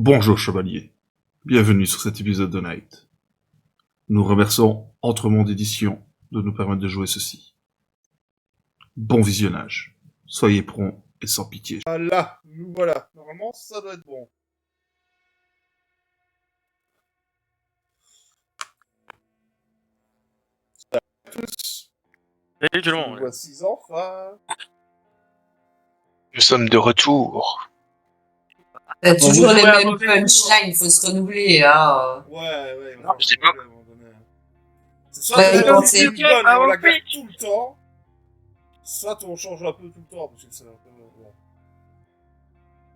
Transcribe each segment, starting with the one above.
Bonjour chevalier, bienvenue sur cet épisode de Night. Nous remercions Entremonde Édition de nous permettre de jouer ceci. Bon visionnage, soyez prompts et sans pitié. Ah là, nous voilà. Normalement, ça doit être bon. Salut à tous. Salut tout le Nous monde. voici enfin. Nous sommes de retour. T'as Bon, toujours vous les jouez à mêmes mauvais punchlines, il faut se renouveler. Hein. Ouais, il va Non, je sais falloir pas. à un moment donné. C'est soit Ouais, la quand musique c'est- bonne et on la garde tout le temps, soit on change un peu tout le temps, parce que c'est un peu... Bon.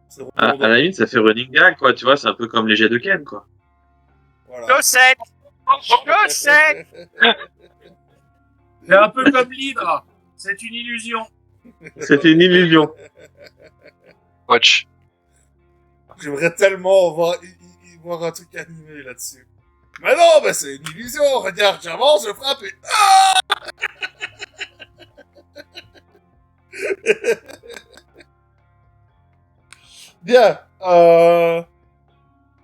C'est À redondant. la limite, ça fait running gag, quoi, tu vois, c'est un peu comme les jets de Ken, quoi. Voilà. Chaussette. Chaussette. C'est un peu comme l'hydre. C'est une illusion. C'était une illusion. Watch. J'aimerais tellement voir un truc animé là-dessus. Mais non, bah c'est une illusion. Regarde, j'avance, je frappe et... Bien.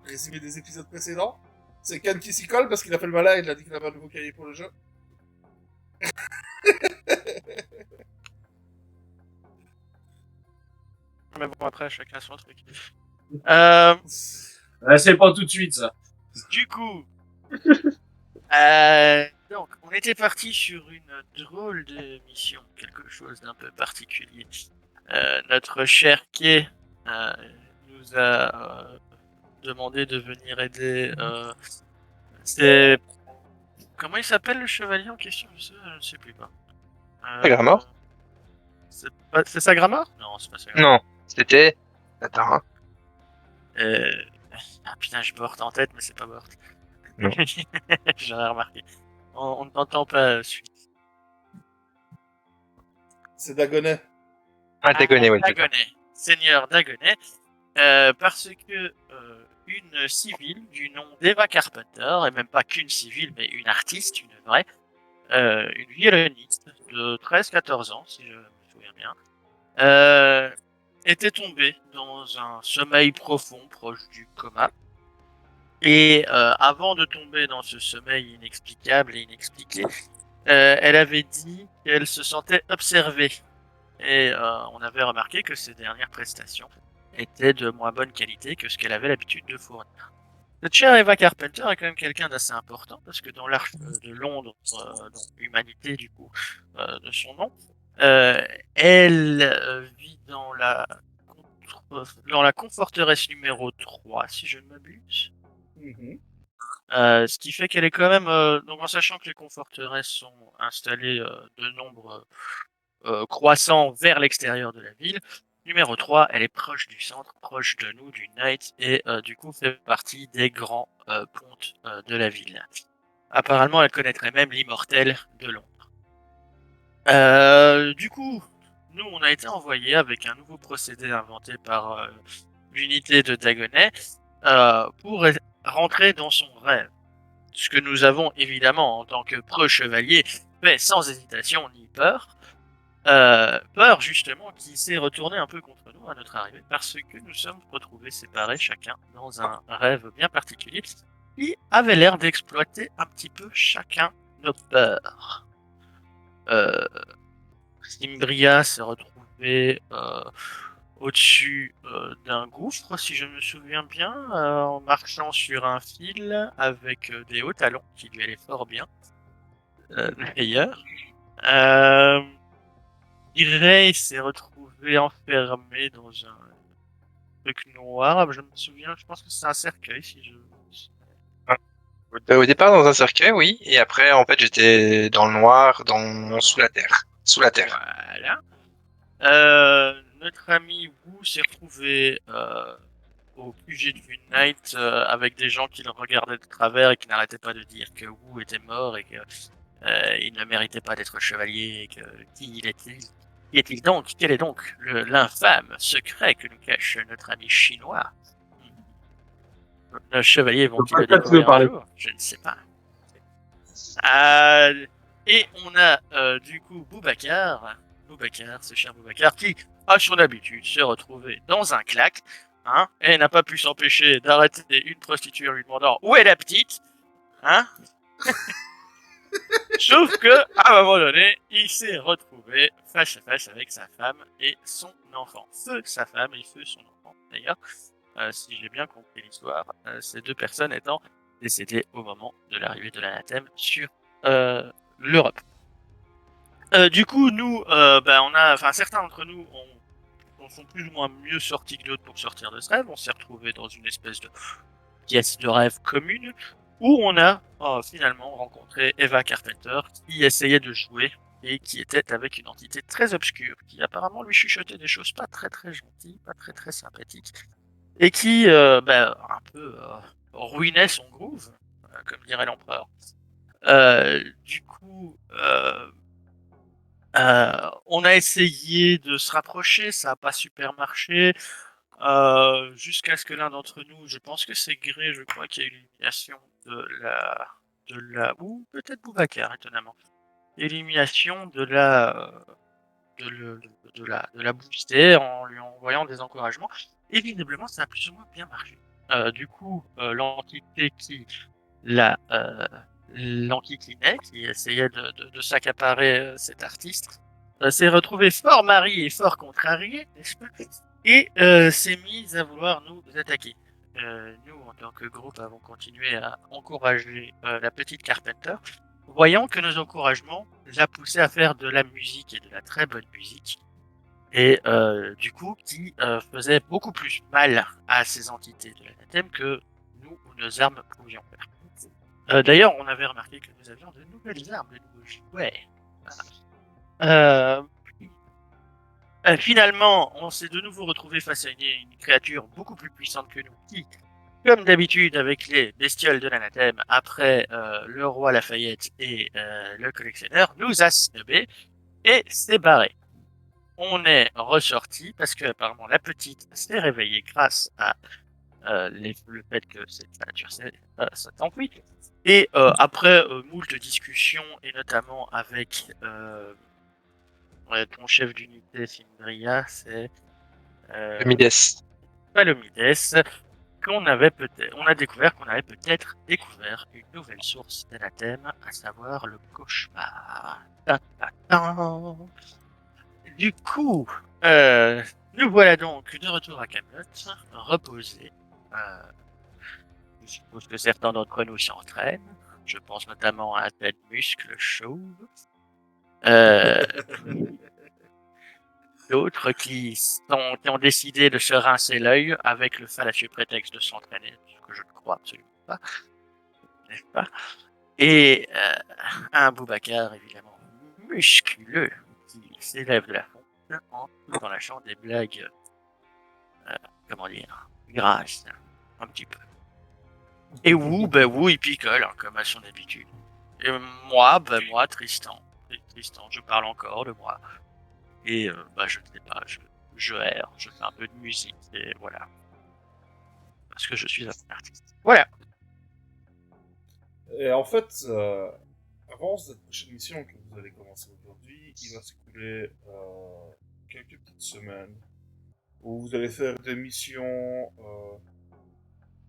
Résumé des épisodes précédents. C'est Ken qui s'y colle parce qu'il a fait le malin et il a dit qu'il avait un nouveau cahier pour le jeu. Mais bon, après, chacun son truc. C'est pas tout de suite, ça. Du coup, donc, on était parti sur une drôle de mission, quelque chose d'un peu particulier. Notre cher Kay nous a demandé de venir aider. C'est comment il s'appelle le chevalier en question? Je ne sais plus pas. Sagramor C'est Sagramor? Non, c'est pas Sagramor. Non, c'était... Attends, hein. Ah putain, j'ai Bort en tête, mais c'est pas Bort. Non. J'aurais remarqué. On n'entend pas suite. C'est Dagonet. Ah, Dagonet, ouais. Dagonet. Seigneur Dagonet. Parce que une civile du nom d'Eva Carpenter, et même pas qu'une civile, mais une artiste, une vraie, une violoniste de 13-14 ans, si je me souviens bien, était tombée dans un sommeil profond proche du coma. Et avant de tomber dans ce sommeil inexplicable et inexpliqué, elle avait dit qu'elle se sentait observée. Et on avait remarqué que ses dernières prestations étaient de moins bonne qualité que ce qu'elle avait l'habitude de fournir. Cette chère Eva Carpenter est quand même quelqu'un d'assez important, parce que dans l'Arche de Londres, donc Humanité du coup, de son nom, elle vit dans la conforteresse numéro 3, si je ne m'abuse. Ce qui fait qu'elle est quand même, donc en sachant que les conforteresses sont installées de nombre croissant vers l'extérieur de la ville, numéro 3, elle est proche du centre, proche de nous, du Night, et du coup fait partie des grands pontes de la ville. Apparemment, elle connaîtrait même l'immortel de Londres. Du coup, nous, on a été envoyés avec un nouveau procédé inventé par l'unité de Dagonet pour rentrer dans son rêve. Ce que nous avons évidemment, en tant que preux chevalier, fait sans hésitation ni peur. Peur justement qui s'est retourné un peu contre nous à notre arrivée parce que nous sommes retrouvés séparés chacun dans un rêve bien particulier qui avait l'air d'exploiter un petit peu chacun nos peurs. Simbria s'est retrouvé au-dessus d'un gouffre, si je me souviens bien, en marchant sur un fil avec des hauts talons qui lui allaient fort bien. D'ailleurs. Ray s'est retrouvé enfermé dans un truc noir. Je me souviens, je pense que c'est un cercueil, si je... Au départ, dans un cercueil, oui. Et après, en fait, j'étais dans le noir, sous la terre. Sous la terre. Voilà. Notre ami Wu s'est retrouvé au QG du Night avec des gens qui le regardaient de travers et qui n'arrêtaient pas de dire que Wu était mort et que il ne méritait pas d'être chevalier et que qui est-il donc? Quel est donc l'infâme secret que nous cache notre ami chinois? Nos chevaliers vont-ils le découvrir un jour? Je ne sais pas. Et on a du coup Boubacar, ce cher Boubacar, qui a son habitude se retrouver dans un claque hein, et n'a pas pu s'empêcher d'arrêter une prostituée en lui demandant où est la petite, hein. Sauf que, à un moment donné, il s'est retrouvé face à face avec sa femme et son enfant. Feu sa femme et feu son enfant, d'ailleurs. Si j'ai bien compris l'histoire, ces deux personnes étant décédées au moment de l'arrivée de l'anathème sur l'Europe. Du coup, nous, certains d'entre nous on sont plus ou moins mieux sortis que d'autres pour sortir de ce rêve. On s'est retrouvés dans une espèce de pièce de rêve commune où on a finalement rencontré Eva Carpenter qui essayait de jouer et qui était avec une entité très obscure qui apparemment lui chuchotait des choses pas très très gentilles, pas très très sympathiques et qui un peu ruinait son groove, comme dirait l'empereur. Du coup, on a essayé de se rapprocher, ça n'a pas super marché. Jusqu'à ce que l'un d'entre nous, je pense que c'est Grey, je crois qu'il y a eu l'élimination ou peut-être Boubacar, étonnamment. Élimination de la boostée en lui envoyant des encouragements. Et visiblement, ça a plus ou moins bien marché. Du coup, l'entité l'enquiquinait, qui essayait de s'accaparer cet artiste, s'est retrouvé fort marié et fort contrarié, n'est-ce pas? Et s'est mise à vouloir nous attaquer. Nous, en tant que groupe, avons continué à encourager la petite Carpenter, voyant que nos encouragements la poussaient à faire de la musique et de la très bonne musique, et du coup, qui faisait beaucoup plus mal à ces entités de l'anathème que nous ou nos armes pouvions faire. D'ailleurs, on avait remarqué que nous avions de nouvelles armes, de nouveaux jouets. Finalement, on s'est de nouveau retrouvé face à une créature beaucoup plus puissante que nous, qui, comme d'habitude avec les bestioles de l'anathème, après le roi Lafayette et le collectionneur, nous a snobé et s'est barré. On est ressorti parce que apparemment la petite s'est réveillée grâce à le fait que cette créature s'est enfuie. Et après moult discussions, et notamment avec ton chef d'unité, Fimbria, c'est Le Mides. pas le Mides, on a découvert qu'on avait peut-être découvert une nouvelle source d'anathème, à savoir le cauchemar. Du coup, nous voilà donc de retour à Camelot, reposés. Je suppose que certains d'entre nous s'entraînent. Je pense notamment à un tel muscle chauve. D'autres qui ont décidé de se rincer l'œil avec le fallacieux prétexte de s'entraîner, ce que je ne crois absolument pas, n'est-ce pas? Et un Boubacar, évidemment, musculeux, qui s'élève de la fonte en tout lâchant des blagues, grasses, un petit peu. Et Wu, il picole, hein, comme à son habitude. Et moi, Tristan, je parle encore de moi. Et je ne sais pas, je erre, je fais un peu de musique, et voilà. Parce que je suis un artiste. Voilà. Et en fait, avant cette prochaine mission que vous allez commencer aujourd'hui, il va s'écouler quelques petites semaines où vous allez faire des missions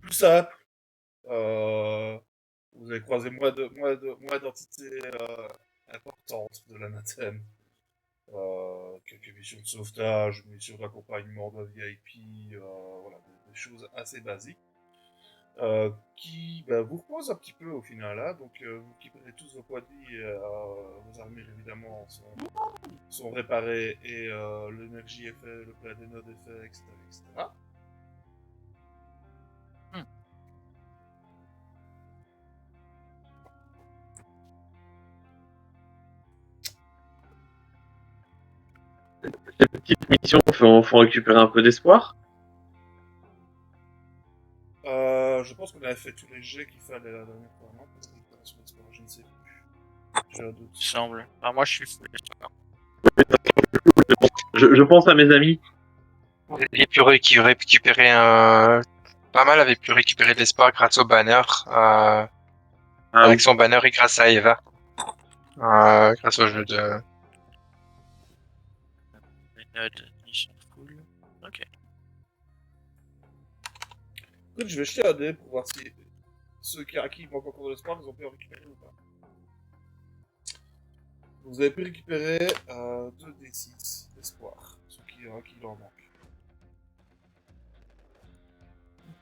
plus simples. Vous allez croiser moins d'entités importantes de l'anathème. Quelques missions de sauvetage, missions d'accompagnement de VIP, voilà, des choses assez basiques. Qui vous repose un petit peu au final là, donc vous récupérez tous vos produits, vos armures évidemment sont réparées et l'énergie est fait, le plat des nodes est fait, etc. etc. Ces petites missions font récupérer un peu d'espoir. Je pense qu'on avait fait tous les jets qu'il fallait la dernière fois, non? Pour la récupération d'espoir, je ne sais plus. J'ai un doute. Il semble. Enfin, moi, je suis. Je pense à mes amis. J'ai pu récupérer un. Pas mal avaient pu récupérer de l'espoir grâce au banner. Avec son banner et grâce à Eva. Grâce au jeu de. Les nodes, ils sont full. Ok. Écoute, je vais jeter un dé pour voir si ceux à qui il manque encore de l'espoir, ils ont pu en récupérer ou pas. Vous avez pu récupérer 2d6 d'espoir, ceux qui il en manque.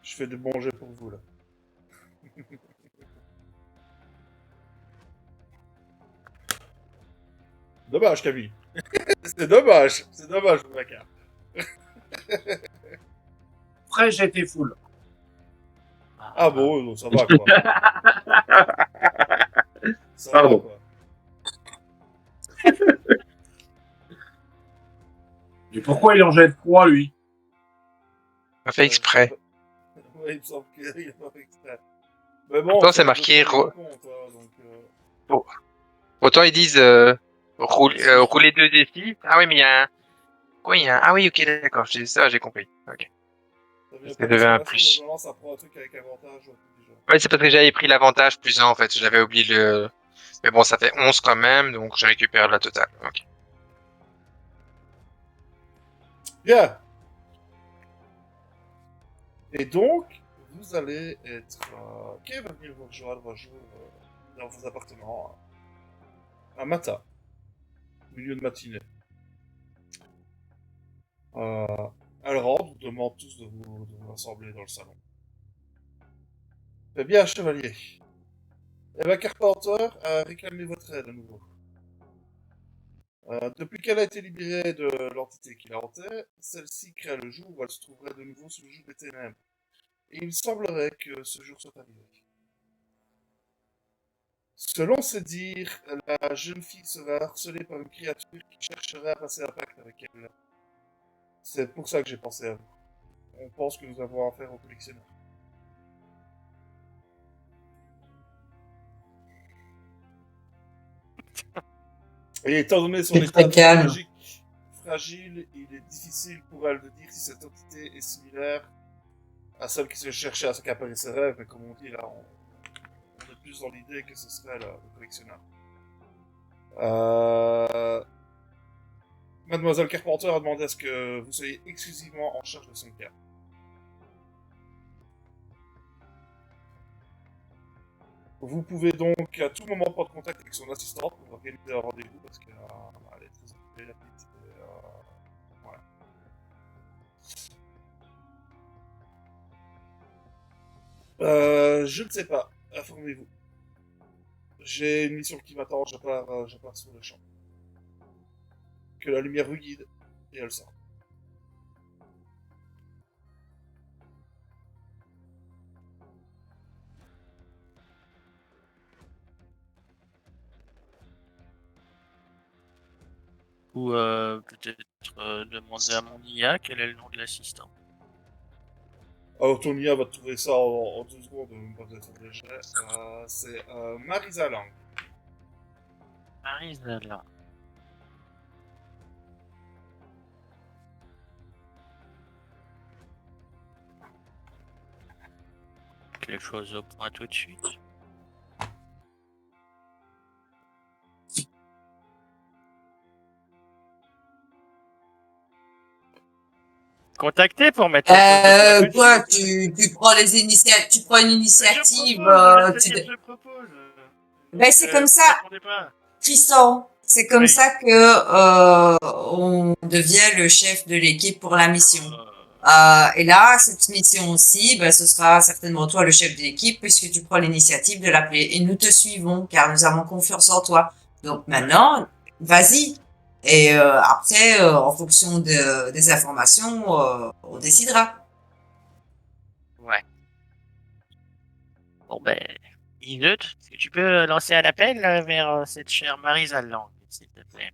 Je fais des bons jets pour vous là. Dommage, Camille. C'est dommage, Boubacar. Après, j'étais full. Ah bon, non, ça va quoi. Ça Pardon. va quoi. Et pourquoi il en jette 3, lui? On fait exprès. Ouais, il me semble qu'il a pas fait exprès. Mais bon, Pourtant, c'est marqué compte, donc, Autant ils disent rouler 2 défis. Ah oui, mais il y a un. Oui, il y a un. Ah oui, ok, d'accord. Ça, j'ai compris. Ok. Ça devait un plus. Normalement, ça prend un truc avec avantage déjà. Ouais, c'est parce que j'avais pris l'avantage plus 1 en fait. J'avais oublié le. Mais bon, ça fait 11 quand même, donc je récupère la totale. Ok. Bien. Et donc, vous allez être... Qui va venir vous rejoindre un jour dans vos appartements un matin, milieu de matinée. Elle rentre, vous demande tous de vous rassembler dans le salon. Eh bien, chevalier. Eh bien, Carpenter a réclamé votre aide à nouveau. Depuis qu'elle a été libérée de l'entité qui la hantait, celle-ci crée le jour où elle se trouverait de nouveau sous le joug des ténèbres. Et il semblerait que ce jour soit arrivé. Selon ses dires, la jeune fille serait harcelée par une créature qui chercherait à passer un pacte avec elle. C'est pour ça que j'ai pensé à vous. On pense que nous avons affaire au collectionneur. Et étant donné son C'est état très calme. psychologique fragile, il est difficile pour elle de dire si cette entité est similaire à celle qui se cherchait à s'accaparer ses rêves, mais comme on dit là, on est plus dans l'idée que ce serait le collectionneur. Mademoiselle Carpenter a demandé à ce que vous soyez exclusivement en charge de son cas. Vous pouvez donc à tout moment prendre contact avec son assistante pour organiser un rendez-vous parce qu'elle est très occupée, la petite. Voilà. Je ne sais pas. Informez-vous. J'ai une mission qui m'attend, je pars sur le champ. Que la lumière vous guide, et elle sort. Ou peut-être demander à mon IA quel est le nom de l'assistant. Alors Tonia va trouver ça en 2 secondes, même pas besoin de faire des jets. C'est Marisa Lang. Marisela. Les choses au point tout de suite. Contacter pour mettre les choses au point tout de Quoi, suite. tu prends les initiatives, tu prends une Mais initiative, je propose. Ben, c'est comme ça. Répondez pas. Tristan, c'est comme Oui. ça que on devient le chef de l'équipe pour la mission. Et là, cette mission aussi, ben, ce sera certainement toi le chef de l'équipe puisque tu prends l'initiative de l'appeler. Et nous te suivons car nous avons confiance en toi. Donc maintenant, vas-y. Et après, en fonction des informations, on décidera. Ouais. Bon ben, Ineut, est-ce que tu peux lancer un appel vers cette chère Marisa Lang, s'il te plaît.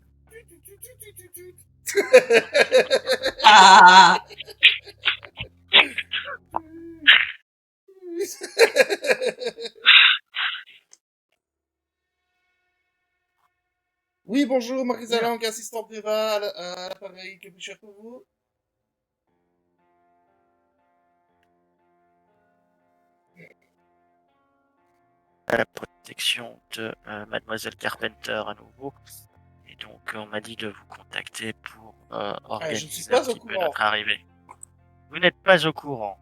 Ah, Oui, bonjour, Marisa Lang, assistante d'Eva à l'appareil, que puis-je faire pour vous? La protection de Mademoiselle Carpenter à nouveau. Et donc, on m'a dit de vous contacter pour je ne suis organiser pas un au petit peu courant. notre arrivée. Vous n'êtes pas au courant.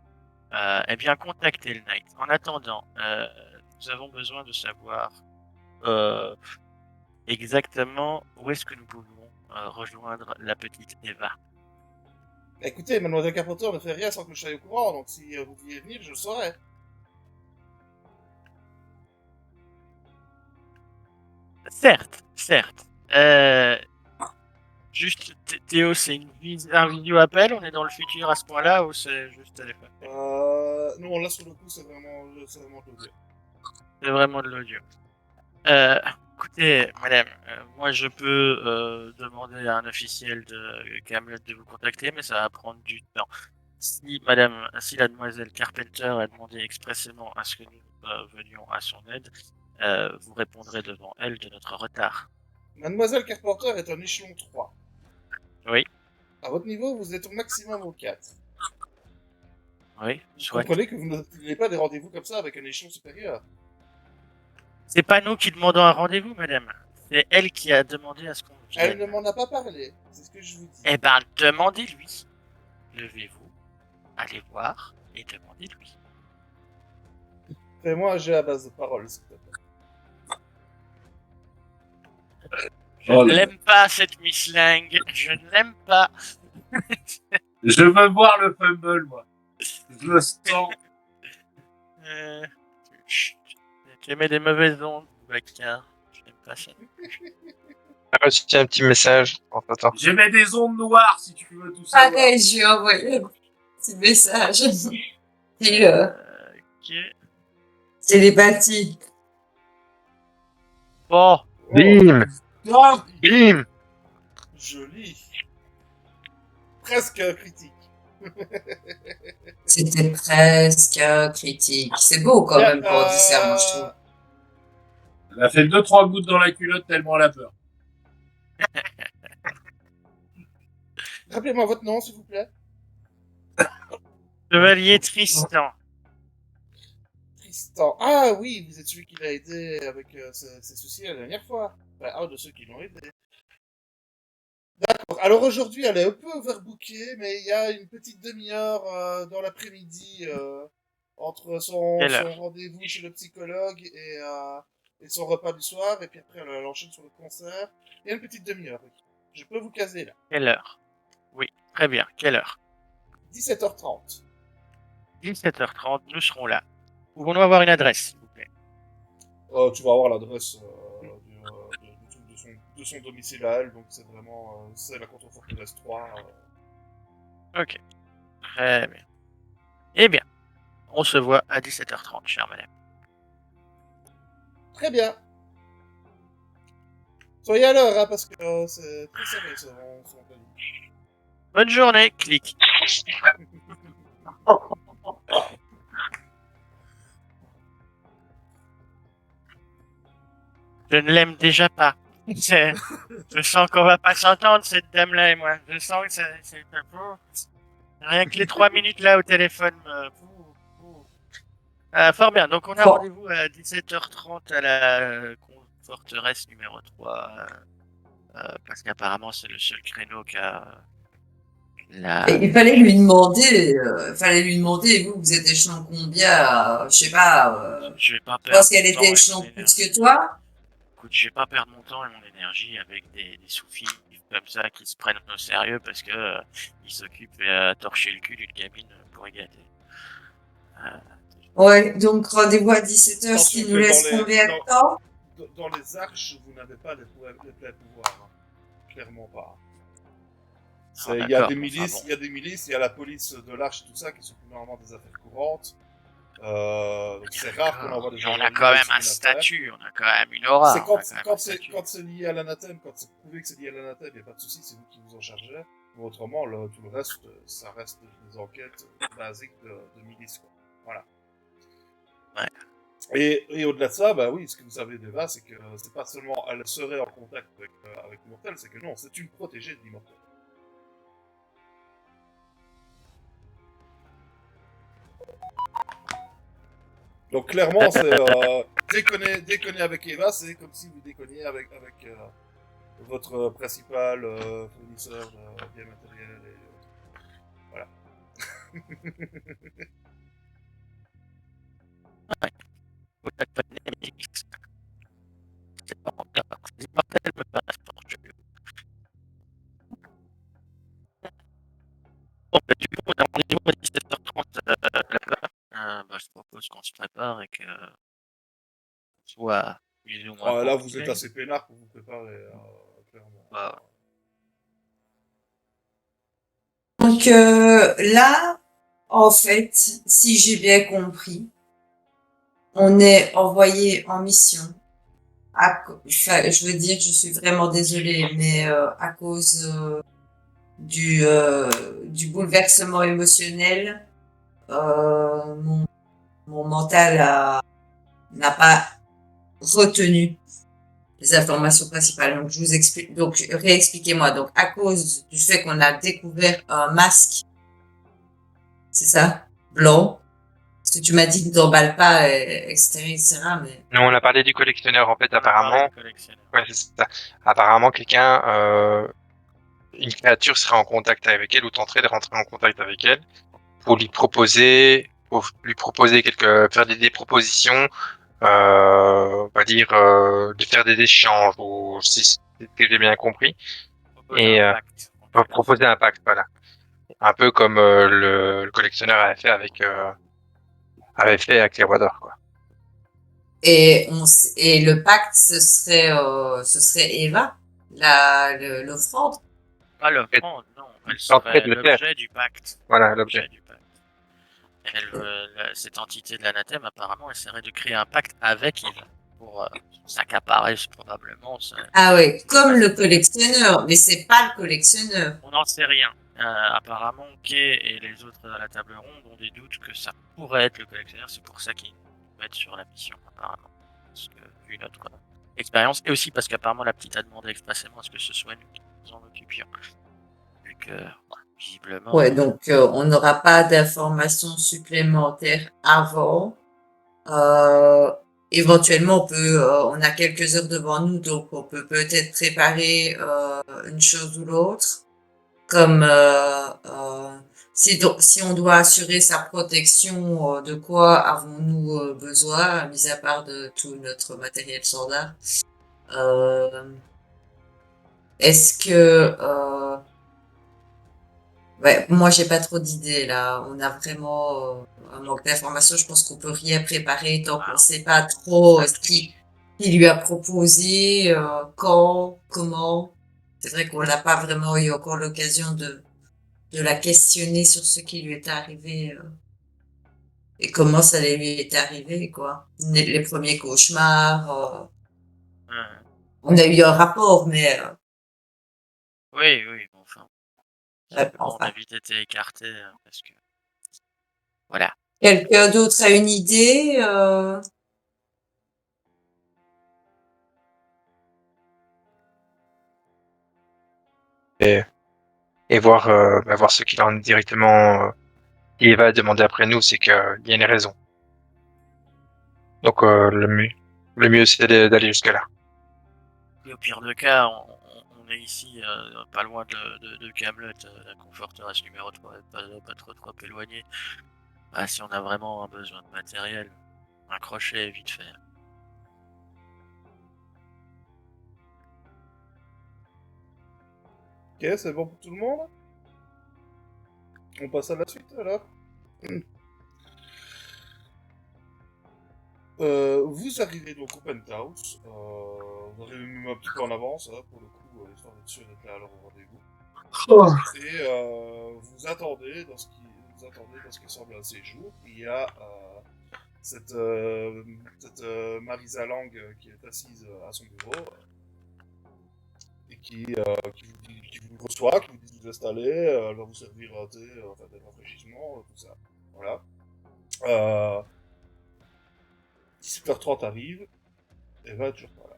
eh bien, contactez le Knight. En attendant, nous avons besoin de savoir exactement où est-ce que nous pouvons rejoindre la petite Eva. Écoutez, Mademoiselle Carpenter ne fait rien sans que je sois au courant, donc si vous deviez venir, je le saurais. Certes, certes. Juste, Théo, c'est un vidéo appel, on est dans le futur à ce point-là ou c'est juste téléphone? Non, là, sur le coup, c'est vraiment de l'audio. C'est vraiment de l'audio. Écoutez, madame, moi je peux demander à un officiel de Camelot de vous contacter, mais ça va prendre du temps. Si la demoiselle Carpenter a demandé expressément à ce que nous venions à son aide, vous répondrez devant elle de notre retard. Mademoiselle Carpenter est un échelon 3. Oui, À votre niveau, vous êtes au maximum au 4. oui, Vous soit. comprenez que vous n'obtenez pas des rendez-vous comme ça avec un échelon supérieur. C'est pas nous qui demandons un rendez-vous, madame. C'est elle qui a demandé à ce qu'on Elle ne vienne. m'en a pas parlé, c'est ce que je vous dis. Eh ben, demandez-lui. Levez-vous, allez voir et demandez-lui. Fais-moi un jeu à base de paroles, s'il te plaît. Je Oh ne là là. l'aime pas, cette Miss Lang. Je ne l'aime pas. Je veux voir le fumble, moi. Je le sens. Chut. Tu émets des mauvaises ondes, bâtard. Je n'aime pas ça. J'ai reçu un petit message. Attends. J'émets des ondes noires, si tu veux tout savoir. Pareil, je lui ai envoyé un petit message. Et Ok. télépathie. Bon, Bim! Non, Bim! Joli. Presque critique. C'était presque critique. C'est beau quand même pour Odyssey, moi je trouve. elle a fait 2-3 gouttes dans la culotte tellement elle a peur. Rappelez-moi votre nom, s'il vous plaît. chevalier Tristan. Tristan. Ah oui, vous êtes celui qui l'a aidé avec ses soucis la dernière fois. Enfin, un de ceux qui l'ont aidé. D'accord. Alors aujourd'hui, elle est un peu overbookée, mais il y a une petite demi-heure dans l'après-midi entre son Quelle heure rendez-vous chez le psychologue et son repas du soir, et puis après elle enchaîne sur le concert. Il y a une petite demi-heure, oui. Je peux vous caser là. Quelle heure? Oui, très bien. Quelle heure? 17h30. 17h30, nous serons là. Pouvons-nous avoir une adresse, s'il vous plaît? Tu vas avoir l'adresse de son domicile à elle, donc c'est vraiment c'est la Contre-Forteresse 3. Ok. Très bien. Eh bien, on se voit à 17h30, chère madame. Très bien. Soyez à l'heure, hein, parce que c'est très serré son planning. Bonne journée, clic. Je ne l'aime déjà pas. Je sens qu'on va pas s'entendre, cette dame-là et moi. Je sens que c'est un peu... Rien que les 3 minutes là au téléphone me... fort bien, donc on a Bon. rendez-vous à 17h30 à la forteresse numéro 3. Parce qu'apparemment c'est le seul créneau qu'a la... Et il fallait lui demander, vous êtes échelon combien, je sais pas, Je vais pas je perdre pense qu'elle mon était temps et échelon mon plus énergie. que toi. Écoute, je vais pas perdre mon temps et mon énergie avec des sous-filles comme ça qui se prennent au sérieux parce que ils s'occupent à torcher le cul d'une gamine pour y gâter. Ouais, donc rendez-vous à 17h, ce qui Attention nous que laisse combien de temps? Dans les arches, vous n'avez pas les pleins pouvoirs. Hein. Clairement pas. Ah, Il y a d'accord, des milices, enfin bon. il y a des milices, il y a la police de l'arche, tout ça, qui s'occupe normalement des affaires courantes. Donc c'est rare qu'on envoie des Mais on agents a de quand l'Union même sur un une affaire. statut, on a quand même une aura. C'est on a quand même un statut. quand c'est lié à l'anathème, quand c'est prouvé que c'est lié à l'anathème, il n'y a pas de souci, c'est vous qui vous en chargez. Mais autrement, tout le reste, ça reste des enquêtes basiques de milices, quoi. Voilà. Ouais. Et au-delà de ça, bah oui, ce que vous savez d'Eva, c'est que c'est pas seulement elle serait en contact avec l'immortel, c'est que non, c'est une protégée de l'immortel. Donc clairement, c'est déconner avec Eva, c'est comme si vous déconniez avec votre principal fournisseur de biens matériels et autres. Voilà. coup, on a rendez-vous à 17h30 là-bas. Je propose qu'on se prépare et que soit plus ou moins Là, vous êtes complet. assez peinard pour vous préparer, clairement. Bah, Donc là, en fait, si j'ai bien compris, on est envoyé en mission. Enfin, je veux dire, je suis vraiment désolée, mais à cause du bouleversement émotionnel, mon mental n'a pas retenu les informations principales. Donc, je vous explique. Donc, réexpliquez-moi. Donc, à cause du fait qu'on a découvert un masque, c'est ça, blanc. Parce que tu m'as dit ne t'emballe pas, etc., etc., mais. Nous, on a parlé du collectionneur, en fait, on a parlé apparemment. du collectionneur. Ouais, c'est ça. Apparemment, quelqu'un, une créature serait en contact avec elle ou tenterait de rentrer en contact avec elle pour lui proposer, faire des propositions, on va dire, de faire des échanges ou si c'est que j'ai bien compris. Proposer Et un pacte. proposer un pacte, voilà. Un peu comme le collectionneur avait fait avec les Rois d'Or, quoi. Et le pacte, ce serait Eva, l'offrande. Pas l'offrande, non. Elle L'entrée serait de le faire. l'objet du pacte. Voilà, l'objet. Du pacte. Cette entité de l'anathème, apparemment, essaierait de créer un pacte avec Eva pour s'accaparer probablement. Ah ouais, comme le collectionneur, mais c'est pas le collectionneur. On n'en sait rien. Apparemment, Kay et les autres à la table ronde ont des doutes que ça pourrait être le collectionneur. C'est pour ça qu'ils vont être sur la mission, apparemment. Parce que, vu notre expérience, et aussi parce qu'apparemment la petite a demandé expressément à ce que ce soit nous qui nous en occupions. Vu que, visiblement. Ouais, donc on n'aura pas d'informations supplémentaires avant. Éventuellement, on a quelques heures devant nous, donc on peut peut-être préparer une chose ou l'autre. Comme si on doit assurer sa protection, de quoi avons-nous besoin, mis à part de tout notre matériel standard? Est-ce que ouais, moi j'ai pas trop d'idées là. On a vraiment un manque d'informations. Je pense qu'on peut rien préparer tant qu'on sait pas trop ce qui lui a proposé, quand, comment. C'est vrai qu'on n'a pas vraiment eu encore l'occasion de la questionner sur ce qui lui est arrivé et comment ça lui est arrivé, quoi. Les premiers cauchemars. On a eu un rapport, mais Oui, bon, enfin. On enfin. a vite été écarté parce que. Voilà. Quelqu'un d'autre a une idée Et voir ce qu'il en est directement. Il va demander après nous, c'est qu'il y a une raison. Donc le mieux c'est d'aller jusque là. Et au pire des cas, on est ici, pas loin de Camelot, la conforteresse numéro 3, pas trop éloigné. Si on a vraiment un besoin de matériel, un crochet vite fait. Ok, c'est bon pour tout le monde? On passe à la suite, alors? Vous arrivez donc au penthouse. Vous arrivez même un petit peu en avance, pour le coup, histoire d'être sûr d'être là à l'heure au rendez-vous. Et vous attendez dans ce qui ressemble à un séjour. Il y a cette Marisa Lang qui est assise à son bureau et qui vous reçoit, qui vous dit de vous installer. Elle va vous servir un thé, enfin des rafraîchissements, tout ça. Voilà. 17h30 arrive, et va toujours pas là.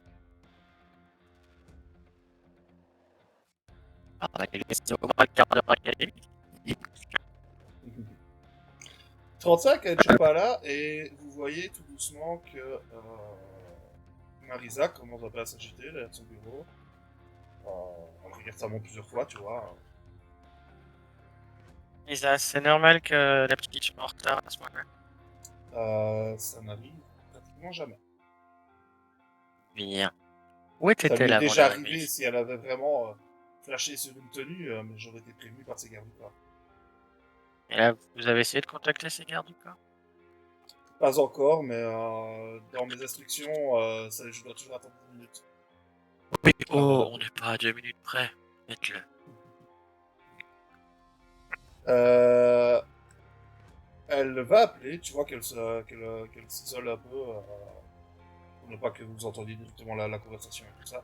C'est au moins le quart d'heure à gagner. 35, elle est toujours pas là, et vous voyez tout doucement que Marisa commence un peu à s'agiter derrière son bureau. Elle regarde sa montre plusieurs fois, tu vois. Isa, c'est normal que la petite soit en retard à ce moment-là. Ça n'arrive pratiquement jamais. Bien. Où Ça était-elle lui est avant déjà d'arriver arrivé ici si elle avait vraiment flashé sur une tenue, mais j'aurais été prévenu par ses gardes du corps. Et là, vous avez essayé de contacter ces gardes du corps? Pas encore, mais dans mes instructions, je dois toujours attendre 10 minutes. Oui, oh, on n'est pas à 2 minutes près. Faites-le. Elle va appeler, tu vois qu'elle s'isole un peu, pour ne pas que vous entendiez directement la conversation et tout ça.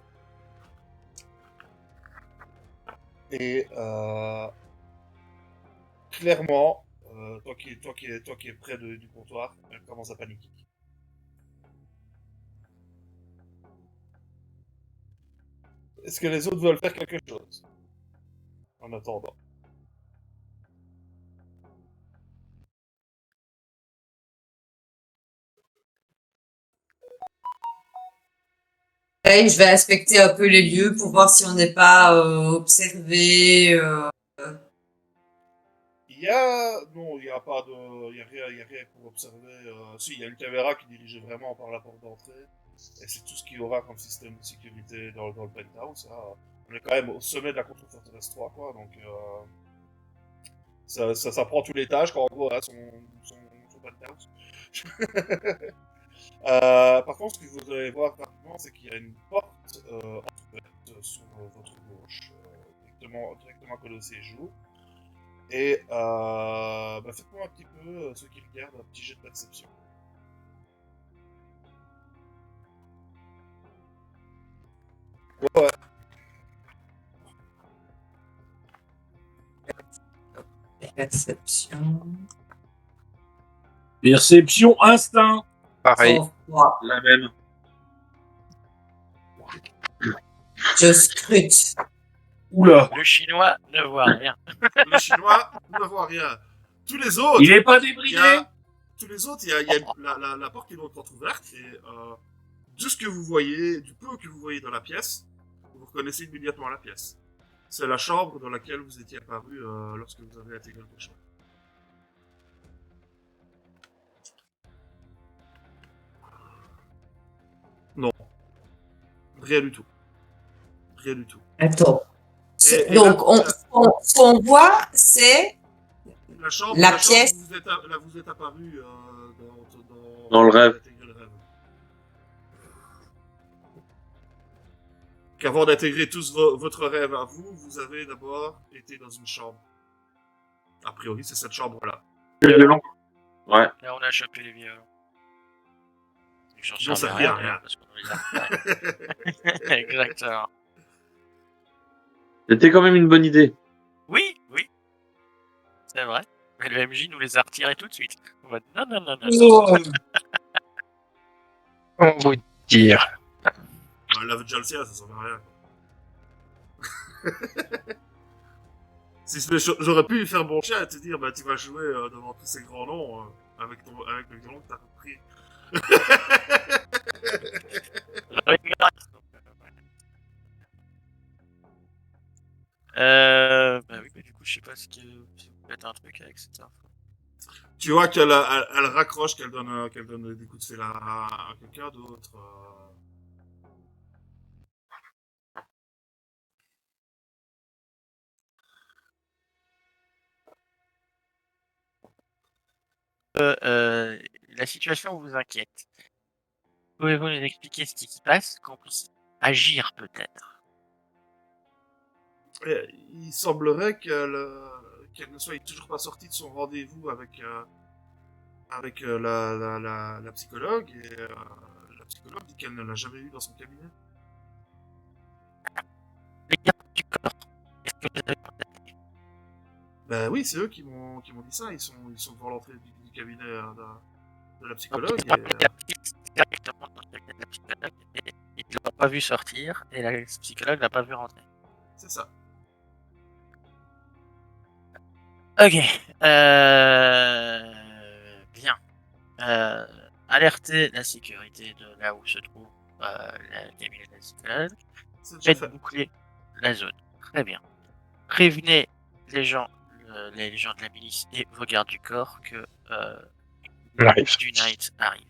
Et clairement, toi qui es près du comptoir, elle commence à paniquer. Est-ce que les autres veulent faire quelque chose en attendant? Et je vais inspecter un peu les lieux pour voir si on n'est pas observé. Non, il y a pas de, il y a rien pour observer. Si, il y a une caméra qui dirigeait vraiment par la porte d'entrée. Et c'est tout ce qu'il y aura comme système de sécurité dans le penthouse. Hein. On est quand même au sommet de la contre-forteresse 3, quoi. Donc, ça prend tout l'étage, quand en gros, hein, son penthouse. Par contre, ce que vous allez voir rapidement, c'est qu'il y a une porte entrouverte sur votre gauche, directement collée au séjour. Et faites-moi un petit peu, ceux qui regardent, un petit jet de perception. Ouais, ouais. Perception. Perception instinct. Pareil. Sang-froid. La même. Je scrute. Oula. Le chinois ne voit rien. Le chinois ne voit rien. Tous les autres, Il est pas il y débridé. a, tous les autres, il y a la porte qui est donc entrouverte et de ce que vous voyez, du peu que vous voyez dans la pièce, vous reconnaissez immédiatement la pièce. C'est la chambre dans laquelle vous étiez apparu lorsque vous avez intégré le cauchemar. Non. Rien du tout. Rien du tout. Attends. Et Donc, là, ce qu'on voit, c'est la pièce. Là, vous êtes apparu Dans le rêve. d'intégrer le rêve. Qu'avant d'intégrer tous votre rêve à vous, vous avez d'abord été dans une chambre. A priori, c'est cette chambre-là. Le violon. Ouais. Là, on a chopé les violons. J'en J'en sais savais rien. parce qu'on les a. Exactement. C'était quand même une bonne idée. Oui, oui. C'est vrai. Mais le MJ nous les a retirés tout de suite. On va non, non, non, non. Oh. Comment vous dire? Elle l'avait déjà le sien, ça servait à rien. J'aurais pu faire bon chien et te dire, bah tu vas jouer devant tous ces grands noms avec le violon que t'as repris. Bah oui, mais du coup, je sais pas si vous faites un truc avec cette info. Tu vois elle raccroche, qu'elle donne des coups de fil à quelqu'un d'autre. La situation vous inquiète. Pouvez-vous nous expliquer ce qui se passe, qu'on puisse agir peut-être? Il semblerait qu'elle ne soit toujours pas sortie de son rendez-vous avec la psychologue et la psychologue dit qu'elle ne l'a jamais eu dans son cabinet. Les gardes du corps, est-ce que vous avez contacté? Ben oui, c'est eux qui m'ont dit ça. Ils sont devant l'entrée du cabinet de la psychologue. Donc, ils ont appelé la police directement dans le cabinet de la psychologue et ils ne l'ont pas vu sortir et la psychologue ne l'a pas vu rentrer. C'est ça. Ok. Bien. Alertez la sécurité de là où se trouve le cabinet de la psychologue. C'est déjà Faites fait. boucler la zone. Très bien. Prévenez les gens de la milice et vos gardes du corps que On arrive. du Night arrive.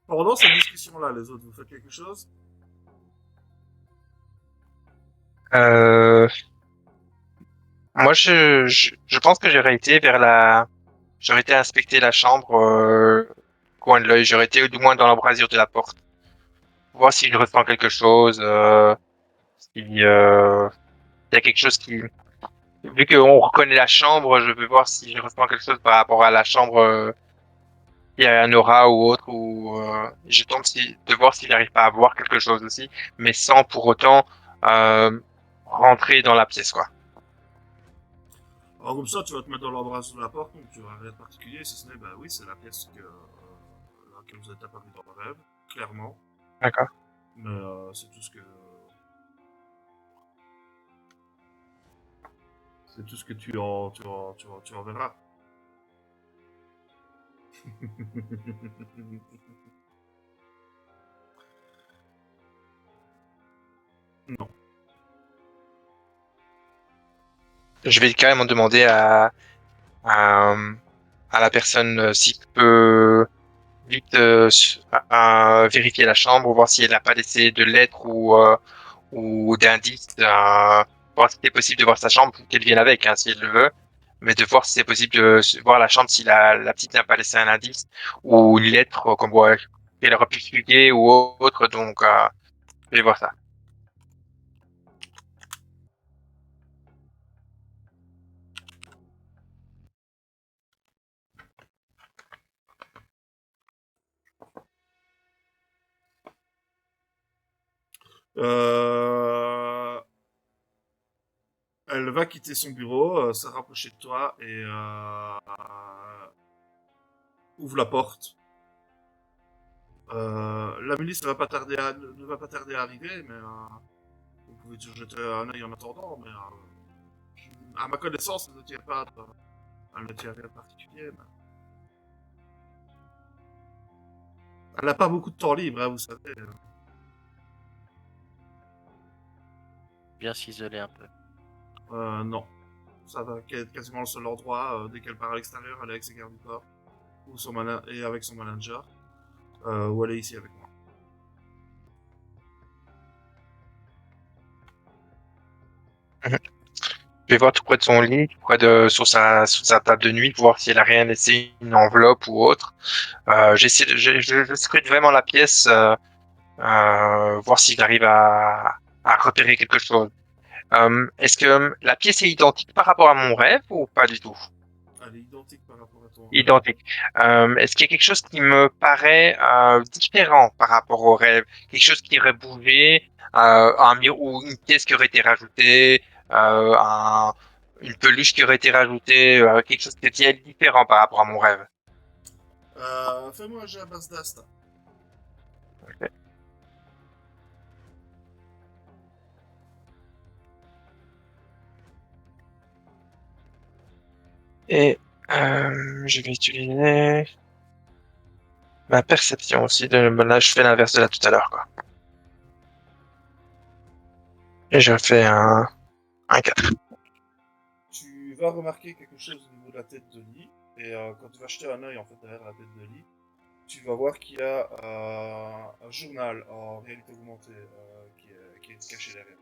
Pendant cette discussion-là, les autres, vous faites quelque chose? Moi, je pense que j'aurais été vers la... J'aurais été inspecter la chambre, coin de l'œil. J'aurais été du moins dans l'embrasure de la porte. Voir si je ressens quelque chose, s'il y a quelque chose qui... Vu qu'on reconnaît la chambre, je vais voir si je ressens quelque chose par rapport à la chambre, il y a un aura ou autre, ou je tente de voir s'il n'arrive pas à voir quelque chose aussi, mais sans pour autant rentrer dans la pièce, quoi. Alors comme ça, tu vas te mettre dans l'embrasure de la porte, donc tu n'auras rien de particulier, si ce n'est, bah oui, c'est la pièce dans laquelle vous êtes apparu dans le rêve, clairement. D'accord. Mais c'est tout ce que... C'est tout ce que tu en verras. Non. Je vais carrément demander à, à la personne s'il peut vite vérifier la chambre, voir si elle n'a pas laissé de lettres ou d'indices, voir si c'est possible de voir sa chambre, qu'elle vienne avec, hein, si elle le veut, mais de voir si c'est possible de voir la chambre si la petite n'a pas laissé un indice ou une lettre comme quoi qu'elle aurait pu fuguer ou autre, donc je vais voir ça. Euh... Elle va quitter son bureau, se rapprocher de toi et ouvre la porte. La milice ne va pas tarder à arriver, mais vous pouvez toujours jeter un œil en attendant. Mais à ma connaissance, elle ne tient rien de particulier. Mais... Elle n'a pas beaucoup de temps libre, hein, vous savez. Bien s'isoler un peu. Non. Ça va être quasiment le seul endroit. Dès qu'elle part à l'extérieur, elle est avec ses gardes du corps. Et avec son manager. Ou elle est ici avec moi. Je vais voir tout près de son lit, tout près de sur sa table de nuit, pour voir si elle a rien laissé, une enveloppe ou autre. Je scrute vraiment la pièce, voir si j'arrive à repérer quelque chose. Est-ce que la pièce est identique par rapport à mon rêve ou pas du tout? Elle est identique par rapport à ton rêve. Identique. Est-ce qu'il y a quelque chose qui me paraît différent par rapport au rêve? Quelque chose qui aurait bougé, un mur ou une pièce qui aurait été rajoutée, une peluche qui aurait été rajoutée, quelque chose qui était différent par rapport à mon rêve. Fais-moi un jet à base d'instinct. Et je vais utiliser ma perception aussi. Là, je fais l'inverse de là tout à l'heure, quoi. Et je fais un 4. Tu vas remarquer quelque chose au niveau de la tête de lit. Et quand tu vas jeter un œil en fait derrière la tête de lit, tu vas voir qu'il y a un journal en réalité augmentée qui est caché derrière.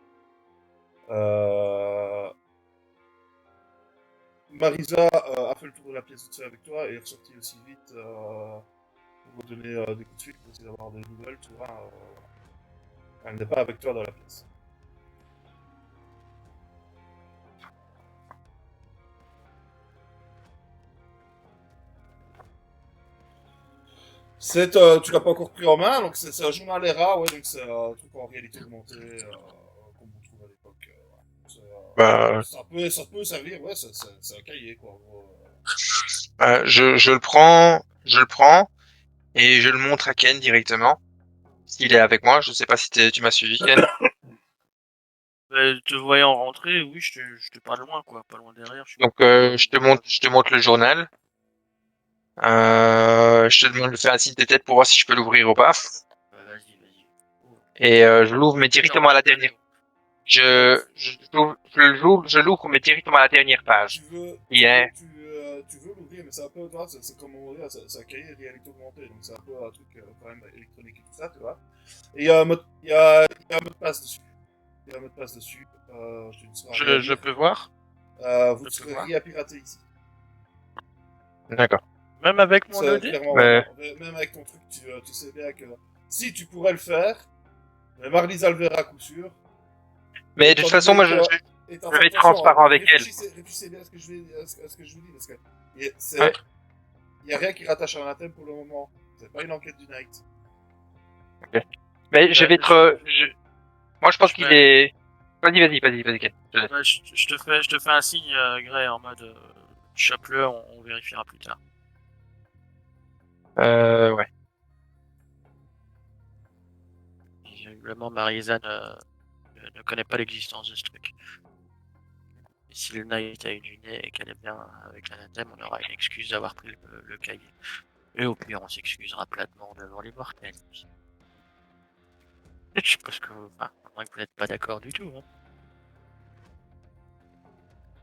Marisa a fait le tour de la pièce de avec toi et est ressortie aussi vite pour vous donner des coups de fil pour essayer d'avoir des nouvelles. Tu vois, elle n'est pas avec toi dans la pièce. Tu l'as pas encore pris en main, donc c'est un journal ERA, ouais, donc c'est un truc en réalité augmentée, comme on trouve à l'époque. Ouais. Bah, Ça peut servir, ouais, c'est un cahier, quoi. En gros, je le prends et je le montre à Ken directement. S'il est avec moi, je sais pas si tu m'as suivi, Ken. Te voyant rentrer, oui, je te parle loin, quoi, pas loin derrière. Donc, je te montre le journal. Je te demande de faire un signe de tête pour voir si je peux l'ouvrir ou pas. Vas-y, vas-y. Et je l'ouvre, mais directement à la dernière. Je l'ouvre, mais directement à la dernière page. Yeah. Tu veux l'ouvrir, mais c'est un peu, tu vois, c'est comme on dit, c'est un cahier réalité augmentée, donc c'est un peu un truc quand même électronique et tout ça, tu vois. Et il y a un mot de passe dessus. Il y a un mot de passe dessus. Je peux voir? vous ne Ça se serez voit. rien pirater ici. D'accord. Même avec mon C'est OD. clairement, Ouais. même avec ton truc, tu sais bien que si tu pourrais le faire, mais Marlisa le verra à coup sûr. Mais de toute façon, moi, je Et vais être attention, transparent avec elle. réfléchissez bien à ce que je vous dis, parce que Ouais. il n'y a rien qui rattache à un thème pour le moment. C'est pas une enquête du Night. Mais je vais être. Moi, je pense Je qu'il vais- est. Vas-y, Ken. Je te laisse. Ouais, je te fais un signe, Grey, en mode chope-le, on vérifiera plus tard. Ouais. Visiblement, Marisa ne connaît pas l'existence de ce truc. Et si le Knight a une unité et qu'elle est bien avec l'anathème, on aura une excuse d'avoir pris le cahier. Et au pire, on s'excusera platement devant les mortels. Je suppose que enfin, à moins que vous n'êtes pas d'accord du tout. Hein.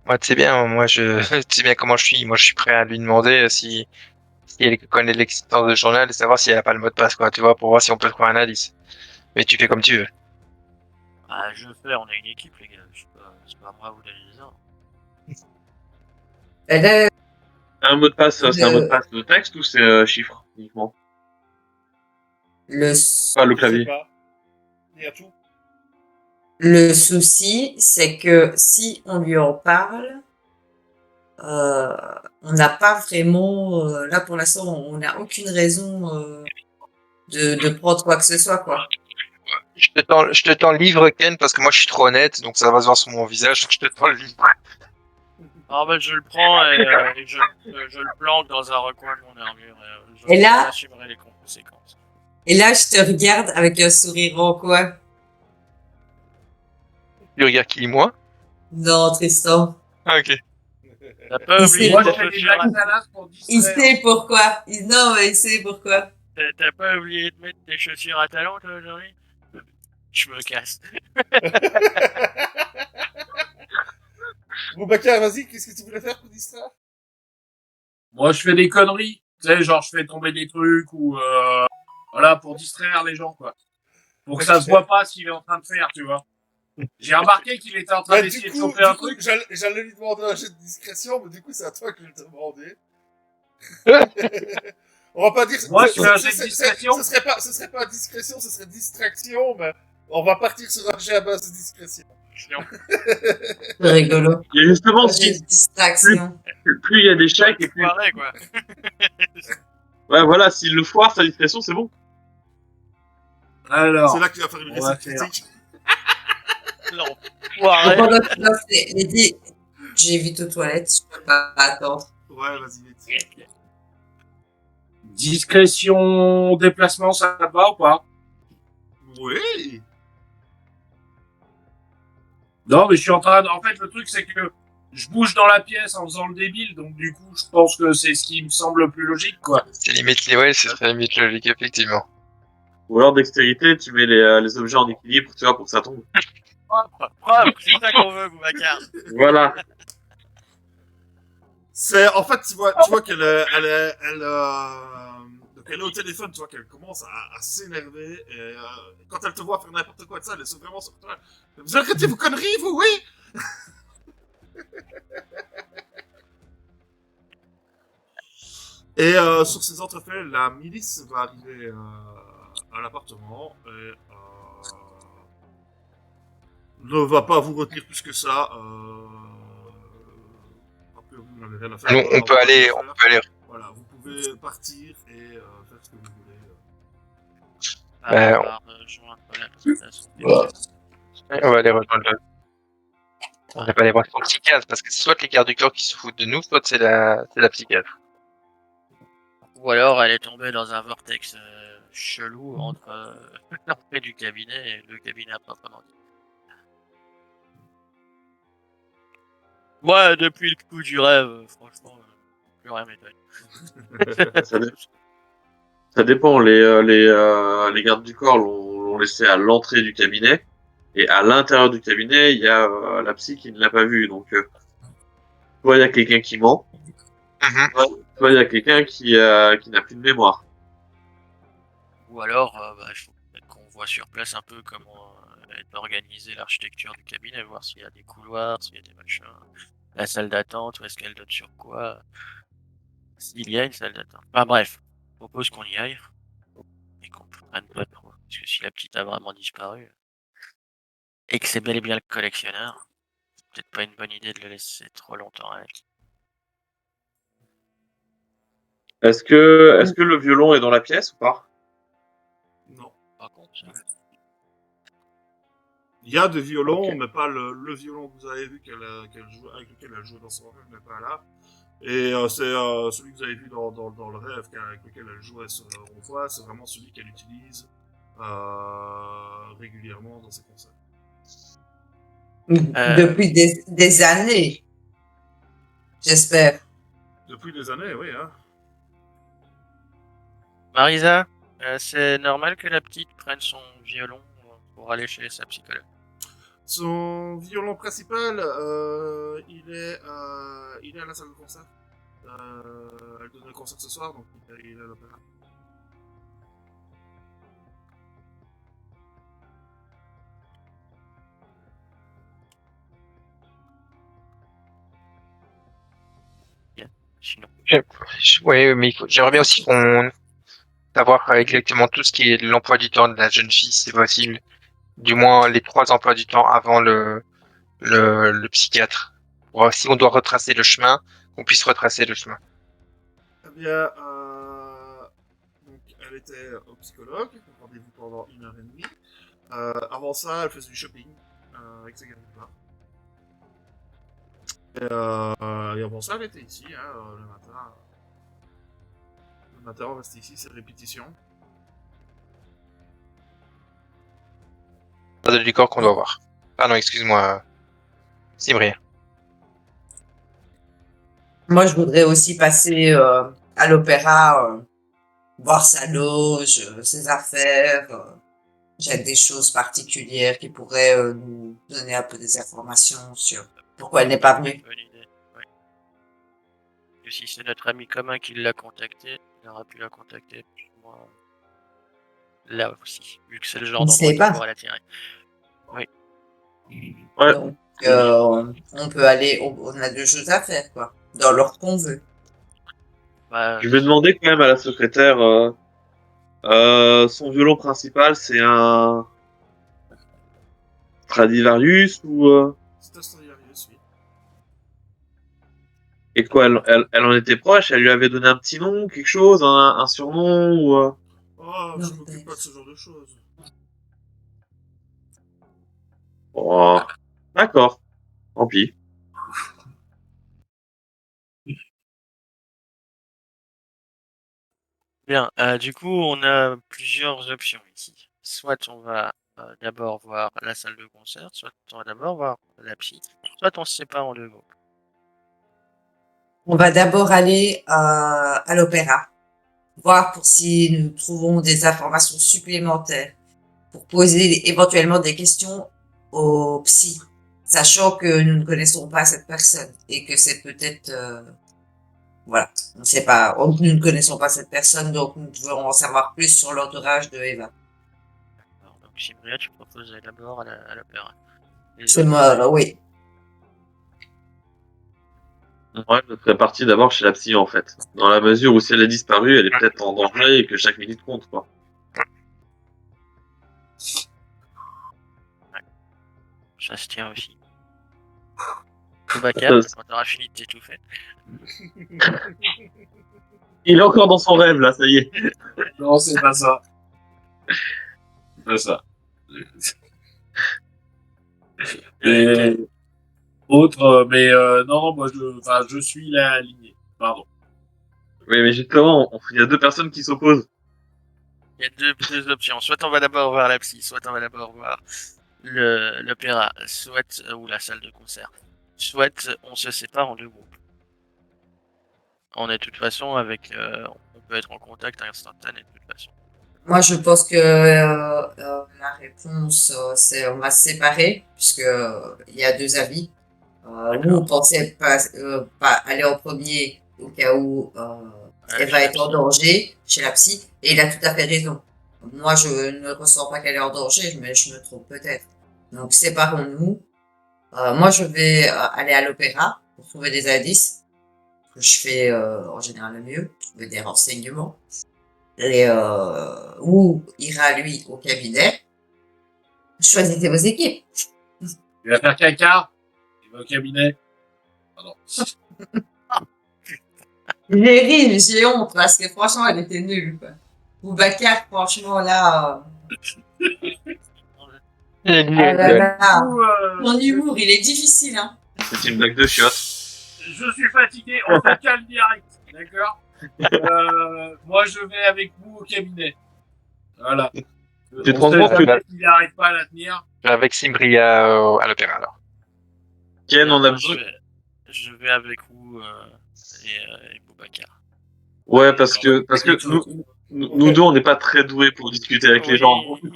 Moi, tu sais bien, tu sais bien comment je suis. Moi, je suis prêt à lui demander si elle connaît l'existence du journal et savoir si elle a pas le mot de passe, quoi, tu vois, pour voir si on peut trouver un indice. Mais tu fais comme tu veux. Ah, on a une équipe, les gars. C'est pas à moi à vous donner des ordres. Ben là, Un mot de passe, c'est un mot de le, passe de texte ou c'est chiffre uniquement? le, Pas le Je sais clavier. pas. Il y a tout. le souci, c'est que si on lui en parle, on n'a pas vraiment, là pour l'instant, on n'a aucune raison de prendre quoi que ce soit, quoi. Je te tends le livre, Ken, parce que moi, je suis trop honnête, donc ça va se voir sur mon visage. Je te tends le livre. Alors, ben, je le prends et je le planque dans un recoin de mon armure. Et là- j'assumerai les conséquences. Et là, je te regarde avec un sourire en coin. Tu regardes qui, moi? Non, Tristan. Ah, ok. T'as pas Il oublié sait- Moi, tes je fais des chaussures à... blagues salaces pour Il distraire. sait pourquoi. Non, mais il sait pourquoi. T'as pas oublié de mettre tes chaussures à talons, toi, aujourd'hui? Je me casse. Boubacar, vas-y, qu'est-ce que tu voulais faire pour distraire? Moi, je fais des conneries. Tu sais, genre, je fais tomber des trucs ou, voilà, pour distraire les gens, quoi. Pour que ça Ok. se voit pas ce qu'il est en train de faire, tu vois. J'ai remarqué qu'il était en train Bah, d'essayer de choper un truc. j'allais lui demander un jet de discrétion, mais du coup, c'est à toi que je vais le demander. On va pas dire. Moi, je fais un jet de discrétion. Ce serait pas discrétion, ce serait distraction, mais on va partir sur un jet à base de discrétion. C'est rigolo. Et justement, J'ai si une distraction. plus il y a d'échecs et plus. Foiré, quoi. Ouais, voilà, s'il le foire, sa discrétion, c'est bon. Alors, C'est là que tu vas faire une on va réussite critique. Non, Et foiré. pendant que tu vas faire les j'ai vite aux toilettes, je peux pas attendre. Ouais, vas-y, vite. discrétion, déplacement, ça te va ou pas? Oui. Non, mais je suis en train de... En fait, le truc, c'est que je bouge dans la pièce en faisant le débile, donc du coup, je pense que c'est ce qui me semble le plus logique, quoi. C'est limite, ouais, c'est très limite logique, effectivement. Ou alors dextérité, tu mets les objets en équilibre, tu vois, pour que ça tombe. Preuve, c'est ça qu'on veut, Boubacar. Voilà. C'est, en fait, tu vois qu'elle donc elle est au téléphone, tu vois qu'elle commence à s'énerver, et quand elle te voit faire n'importe quoi de ça, elle est vraiment sur toi. Vous arrêtez vos conneries, vous, oui? Et sur ces entrefaits, la milice va arriver à l'appartement et ne va pas vous retenir plus que ça. Après, vous n'avez rien à faire. On peut aller. Voilà, vous pouvez partir et faire ce que vous voulez. Ah, on va rejoindre la présentation. On va aller rejoindre le. On va pas aller voir son psychiatre, parce que c'est soit les gardes du corps qui se foutent de nous, soit c'est la psychiatre. Ou alors elle est tombée dans un vortex chelou entre l'entrée du cabinet et le cabinet à proprement dit. Moi, depuis le coup du rêve, franchement, plus rien m'étonne. Ça dépend. Les gardes du corps l'ont laissé à l'entrée du cabinet. Et à l'intérieur du cabinet, il y a la psy qui ne l'a pas vu. Donc, soit il y a quelqu'un qui ment, soit il y a quelqu'un qui n'a plus de mémoire. Ou alors, il faut peut-être qu'on voit sur place un peu comment est organisée l'architecture du cabinet, voir s'il y a des couloirs, s'il y a des machins. la salle d'attente ou est-ce qu'elle donne sur quoi? S'il y a une salle d'attente. Enfin bref, je propose qu'on y aille et qu'on prenne pas trop. Parce que si la petite a vraiment disparu et que c'est bel et bien le collectionneur, c'est peut-être pas une bonne idée de le laisser trop longtemps avec. Est-ce que le violon est dans la pièce ou pas? Non. Par contre, Il y a des violons, Ok. mais pas le violon que vous avez vu qu'elle joue, avec lequel elle jouait dans son rêve n'est pas là. Et c'est celui que vous avez vu dans le rêve avec lequel elle jouait sur on voit, c'est vraiment celui qu'elle utilise régulièrement dans ses concerts. Depuis des années, j'espère. Depuis des années, oui. Hein. Marisa, c'est normal que la petite prenne son violon pour aller chez sa psychologue. Son violon principal, il est à la salle de concert. Elle donne un concert ce soir, donc il est à l'opéra. Sinon, Oui, mais j'aimerais bien aussi qu'on savoir exactement tout ce qui est l'emploi du temps de la jeune fille, si possible. Du moins les 3 emplois du temps avant le psychiatre. Si on doit retracer le chemin, qu'on puisse retracer le chemin. Eh bien, donc, elle était au psychologue, rendez-vous pendant 1h30. Avant ça, elle faisait du shopping avec ses gamins. Et avant ça, elle était ici, hein, le matin. Le matin, on restait ici, c'est répétition. Pas de corps qu'on doit voir. Ah non, excuse-moi, Cyprien. Moi, je voudrais aussi passer à l'opéra, voir sa loge, ses affaires. J'ai des choses particulières qui pourraient nous donner un peu des informations sur pourquoi elle n'est pas venue. bonne idée. Ouais. Et si c'est notre ami commun qui l'a contacté, il aura pu la contacter plus ou moins là aussi, vu que c'est le genre On ne d'endroit sait qui pas. pourrait l'attirer. Ouais. Donc, on peut aller, on a deux choses à faire, quoi, dans l'ordre qu'on veut. Bah, Je vais demander quand même à la secrétaire. Son violon principal, c'est un Stradivarius ou C'est un Stradivarius, oui. et quoi elle en était proche. Elle lui avait donné un petit nom, quelque chose, un surnom ou Oh, je Non, m'occupe pas de ce genre de choses. oh, d'accord. Tant pis. bien. Du coup, on a plusieurs options ici. Soit on va d'abord voir la salle de concert, soit on va d'abord voir la psy, soit on se sépare en deux groupes. On va d'abord aller à l'opéra, voir pour si nous trouvons des informations supplémentaires pour poser éventuellement des questions au psy, sachant que nous ne connaissons pas cette personne et que c'est peut-être, voilà, on ne sait pas, nous ne connaissons pas cette personne, donc nous devons en savoir plus sur l'entourage de Eva. Alors, donc, Cybria, tu proposes d'aller d'abord à l'opéra. Les C'est autres, moi, oui. Moi, je serais parti d'abord chez la psy en fait. Dans la mesure où si elle est disparue, elle est peut-être en danger et que chaque minute compte quoi. ça se tient aussi. Boubacar, quand t'auras fini de t'étouffer. Il est encore dans son rêve là, ça y est. Non, c'est pas ça. C'est pas ça. Et autre, mais non, moi je suis la lignée. Pardon. Oui, mais justement, il y a deux personnes qui s'opposent. Il y a deux options. Soit on va d'abord voir la psy, soit on va d'abord voir l'opéra, soit ou la salle de concert. Soit on se sépare en deux groupes. On est de toute façon avec, on peut être en contact instantané de toute façon. Moi, je pense que la réponse, c'est on va se séparer, puisque il y a deux avis. Vous, D'accord. vous pensez pas aller en premier au cas où elle Chez va la être en psy. danger chez la psy, et il a tout à fait raison. Moi, je ne ressens pas qu'elle est en danger, mais je me trompe peut-être. Donc, séparons-nous. Moi, je vais aller à l'opéra pour trouver des indices. Que je fais en général le mieux, trouver des renseignements. Et où ira lui au cabinet. Choisissez vos équipes. Il va faire caca. Il va au cabinet. Pardon. J'ai ri, mais j'ai honte parce que franchement, elle était nulle. Quoi. Boubacar, franchement, là. Et lui, Ah là là. Ou, Mon humour, il est difficile, hein. C'est une blague de chiotte. je suis fatigué, on se calme direct. D'accord moi, je vais avec vous au cabinet. Voilà. Tu te rends compte que qu'il n'arrive pas à la tenir. je vais avec Simbria à l'opéra alors. Ken, on a je, besoin. je vais avec vous et Boubacar. Ouais, parce que nous deux, on n'est pas très doués pour discuter avec les gens. Il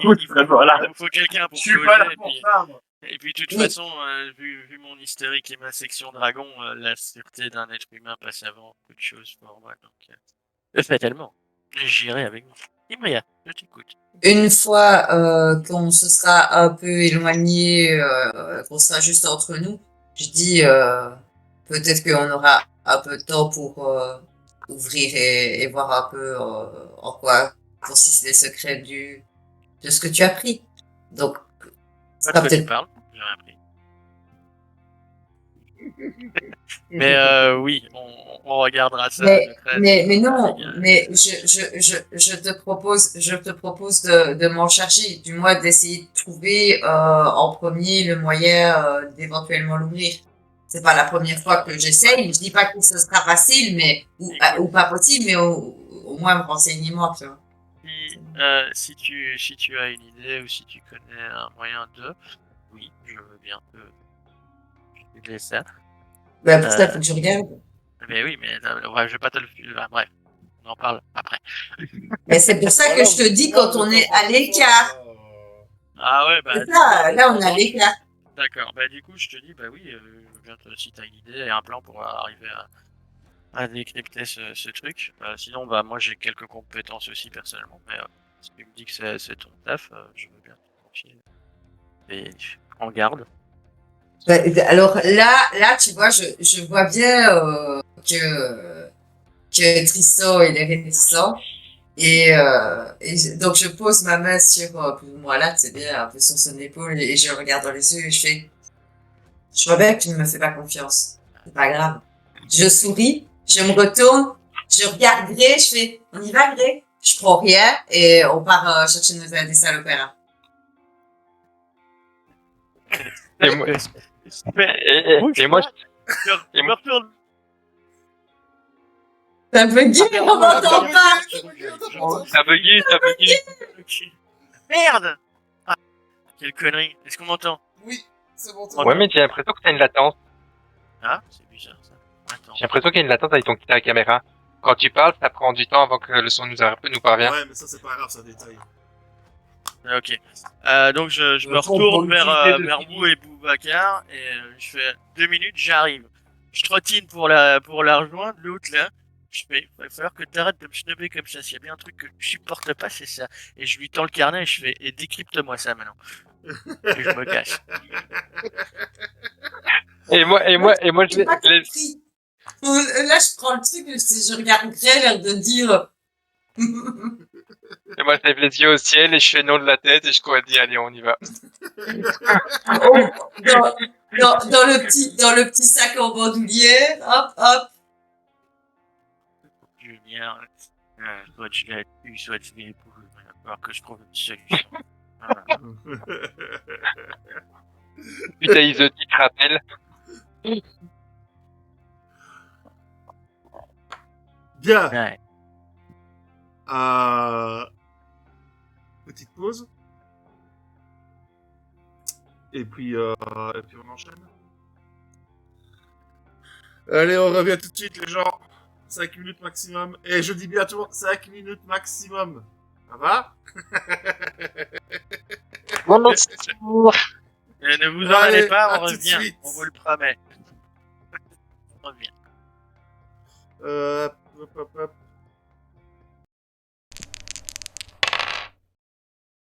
faut quelqu'un pour Je suis pas là causer, pour puis- ça, moi. Et puis, de toute Oui. façon, vu mon hystérique et ma section dragon, la sûreté d'un être humain passe avant toute chose pour moi. Donc, fatalement, j'irai avec vous. Imria, je t'écoute. Une fois qu'on se sera un peu éloigné, qu'on sera juste entre nous, je dis peut-être qu'on aura un peu de temps pour ouvrir et voir un peu en quoi consistent les secrets de ce que tu as pris. Donc, Pas ça de quoi tu peut-être. parles, j'ai rien pris. Mais oui, on regardera ça. de près. Mais non, Les gars. mais je te propose de m'en charger, du moins d'essayer de trouver en premier le moyen d'éventuellement l'ouvrir. C'est pas la première fois que j'essaye. Je dis pas que ce sera facile, mais ou pas possible, mais au moins me renseigner moi, tu vois. Si tu as une idée ou si tu connais un moyen de, oui, je veux bien te laisser ça. Ben, pour ça, faut que je regarde. Mais oui, mais ouais, je vais pas te le. Bref, on en parle après. Mais c'est pour ça que je te dis quand on est à l'écart. Ah ouais, bah. C'est ça, là on est à l'écart. D'accord, bah du coup, je te dis, bah oui, je veux bien si t'as une idée et un plan pour arriver à décrypter ce truc. Sinon, bah moi j'ai quelques compétences aussi personnellement, mais si tu me dis que c'est ton taf, je veux bien te confier. Et en garde. Alors là, tu vois, je vois bien que Tristan il est réticent donc je pose ma main sur plus ou moins là, c'est bien un peu sur son épaule et je le regarde dans les yeux et je vois bien que tu ne me fais pas confiance, c'est pas grave. Je souris, je me retourne, je regarde Grey, je fais on y va Grey, je prends rien et on part chercher nos indices à l'opéra. Et moi, et moi, Je me retourne. T'as bugué, on m'entend pas. ça bugué. Merde! Ah, quelle connerie. Est-ce qu'on m'entend? Oui, c'est bon. Ouais, mais j'ai l'impression que t'as une latence. Ah, c'est bizarre ça. Attends. J'ai l'impression qu'il y a une latence avec ta caméra. Quand tu parles, ça prend du temps avant que le son nous parvienne. Ouais, mais ça, c'est pas grave, ça détaille. Ok. Donc je me Le ton retourne pour vers l'utilité de vous et Boubacar et je fais 2 minutes, j'arrive. Je trottine pour la rejoindre, l'autre là. Je fais, il va falloir que tu arrêtes de me snobber comme ça. S'il y a bien un truc que je supporte pas, c'est ça. Et je lui tends le carnet et je fais, et décrypte-moi ça maintenant. Et je me cache. Et moi, je J'ai pas les... compris. Là, je prends le truc, je regarde Grey, l'air de dire. Et moi, je lève les yeux au ciel et je fais non de la tête et je crois dire, allez, on y va. Dans le petit sac en bandoulière, hop. Julien, soit je l'ai eu, soit je l'ai épousé. Il va falloir que je trouve une solution. Voilà. Putain, Iso, tu te rappelles? Bien. Ouais. Petite pause. Et puis on enchaîne. Allez, on revient tout de suite, les gens. 5 minutes maximum. Et je dis bien tout, 5 minutes maximum. Ça va? Et ne vous en allez Allez, pas, à on tout de revient. suite. On vous le promet. On revient.